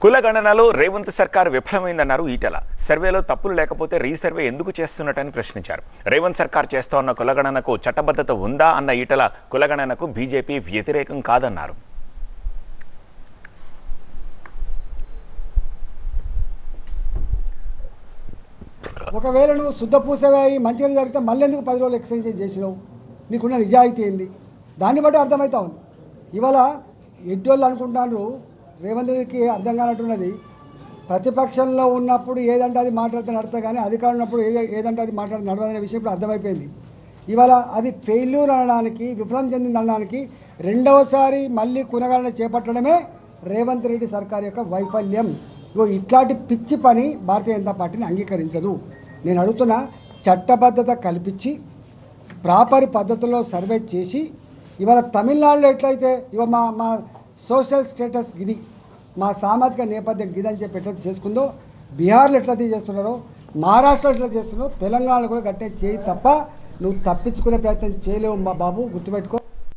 కులగణనలో రేవంత్ సర్కార్ విఫలమైందన్నారు ఈటెల. సర్వేలో తప్పులు లేకపోతే రీసర్వే ఎందుకు చేస్తున్నట్టని ప్రశ్నించారు. రేవంత్ సర్కార్ చేస్తా ఉన్న కులగణనకు చట్టబద్ధత ఉందా అన్న ఈటెల కులగణనకు బీజేపీ వ్యతిరేకం కాదన్నారు. ఒకవేళ నువ్వు శుద్ధ పూసవాయి మంచిగా జరిగితే మళ్ళీ ఎందుకు 10 రోజులు ఎక్స్టెన్షన్ చేసినావు? నీకున్న నిజాయితీ ఏంది? దాన్ని బట్టి అర్థమవుతా ఉంది. ఇవాళ ఎడ్డోళ్ళు అనుకుంటున్నారు, రేవంత్ రెడ్డికి అర్థం కానట్టున్నది. ప్రతిపక్షంలో ఉన్నప్పుడు ఏదంటే అది మాట్లాడితే నడతా, కానీ అధికారం ఉన్నప్పుడు ఏదంటే అది మాట్లాడితే నడవదనే విషయం ఇప్పుడు అర్థమైపోయింది. ఇవాళ అది ఫెయిల్యూర్ అనడానికి, విఫలం చెందింది అనడానికి రెండవసారి మళ్ళీ కులగణన చేపట్టడమే రేవంత్ రెడ్డి సర్కార్ యొక్క వైఫల్యం. ఇట్లాంటి పిచ్చి పని భారతీయ జనతా పార్టీని అంగీకరించదు. నేను అడుగుతున్నా, చట్టబద్ధత కల్పించి ప్రాపర్ పద్ధతిలో సర్వే చేసి, ఇవాళ తమిళనాడులో ఎట్లయితే మా సోషల్ స్టేటస్ ఇది, మా సామాజిక నేపథ్యం ఇది అని చెప్పి ఎట్లయితే చేసుకుందో, బీహార్లో ఎట్లయితే చేస్తున్నారో, మహారాష్ట్రలో ఎట్లా చేస్తున్నారో, తెలంగాణలో కూడా గట్టే చేయి తప్ప నువ్వు తప్పించుకునే ప్రయత్నం చేయలేవు మా బాబు, గుర్తుపెట్టుకో.